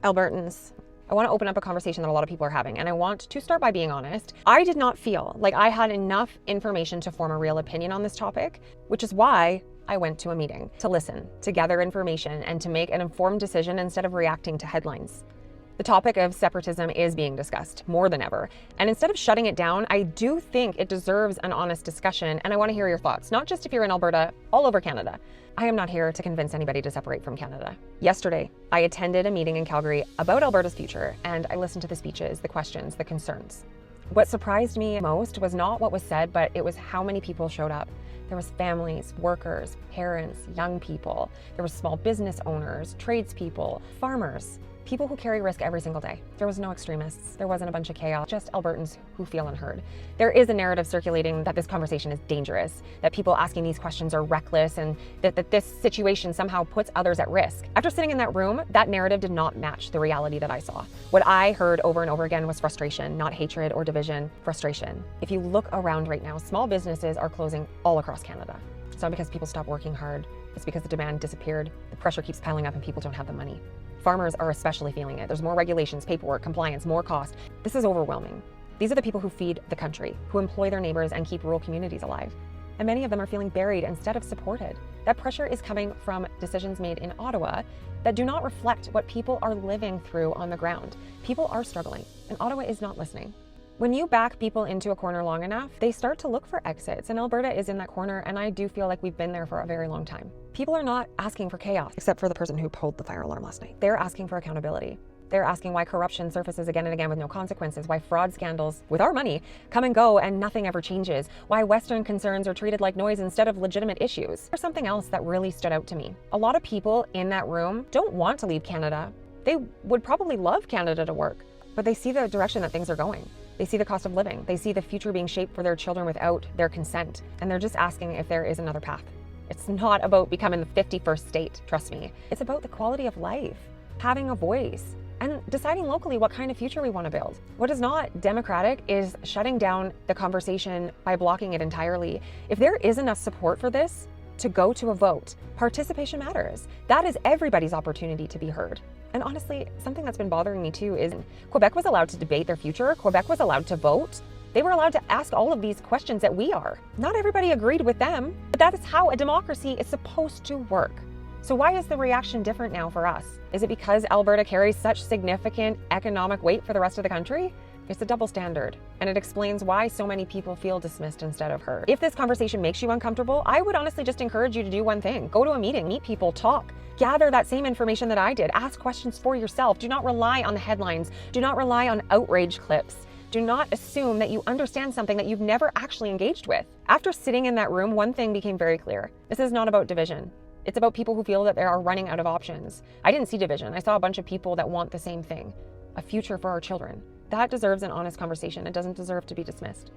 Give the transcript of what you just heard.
Albertans, I want to open up a conversation that a lot of people are having, and I want to start by being honest. I did not feel like I had enough information to form a real opinion on this topic, which is why I went to a meeting to listen, to gather information, and to make an informed decision instead of reacting to headlines. The topic of separatism is being discussed more than ever. And instead of shutting it down, I do think it deserves an honest discussion, and I want to hear your thoughts, not just if you're in Alberta, all over Canada. I am not here to convince anybody to separate from Canada. Yesterday, I attended a meeting in Calgary about Alberta's future, and I listened to the speeches, the questions, the concerns. What surprised me most was not what was said, but it was how many people showed up. There was families, workers, parents, young people. There was small business owners, tradespeople, farmers. People who carry risk every single day. There was no extremists. There wasn't a bunch of chaos, just Albertans who feel unheard. There is a narrative circulating that this conversation is dangerous, that people asking these questions are reckless, and that this situation somehow puts others at risk. After sitting in that room, that narrative did not match the reality that I saw. What I heard over and over again was frustration, not hatred or division, frustration. If you look around right now, small businesses are closing all across Canada. It's not because people stopped working hard. It's because the demand disappeared. The pressure keeps piling up and people don't have the money. Farmers are especially feeling it. There's more regulations, paperwork, compliance, more cost. This is overwhelming. These are the people who feed the country, who employ their neighbors and keep rural communities alive. And many of them are feeling buried instead of supported. That pressure is coming from decisions made in Ottawa that do not reflect what people are living through on the ground. People are struggling, and Ottawa is not listening. When you back people into a corner long enough, they start to look for exits, and Alberta is in that corner, and I do feel like we've been there for a very long time. People are not asking for chaos, except for the person who pulled the fire alarm last night. They're asking for accountability. They're asking why corruption surfaces again and again with no consequences, why fraud scandals with our money come and go and nothing ever changes, why Western concerns are treated like noise instead of legitimate issues. There's something else that really stood out to me. A lot of people in that room don't want to leave Canada. They would probably love Canada to work, but they see the direction that things are going. They see the cost of living. They see the future being shaped for their children without their consent. And they're just asking if there is another path. It's not about becoming the 51st state, trust me. It's about the quality of life, having a voice, and deciding locally what kind of future we want to build. What is not democratic is shutting down the conversation by blocking it entirely. If there is enough support for this to go to a vote, participation matters. That is everybody's opportunity to be heard. And honestly, something that's been bothering me too is Quebec was allowed to debate their future. Quebec was allowed to vote. They were allowed to ask all of these questions that we are. Not everybody agreed with them, but that is how a democracy is supposed to work. So why is the reaction different now for us? Is it because Alberta carries such significant economic weight for the rest of the country? It's a double standard, and it explains why so many people feel dismissed instead of heard. If this conversation makes you uncomfortable, I would honestly just encourage you to do one thing. Go to a meeting, meet people, talk. Gather that same information that I did. Ask questions for yourself. Do not rely on the headlines. Do not rely on outrage clips. Do not assume that you understand something that you've never actually engaged with. After sitting in that room, one thing became very clear. This is not about division. It's about people who feel that they are running out of options. I didn't see division. I saw a bunch of people that want the same thing, a future for our children. That deserves an honest conversation. It doesn't deserve to be dismissed.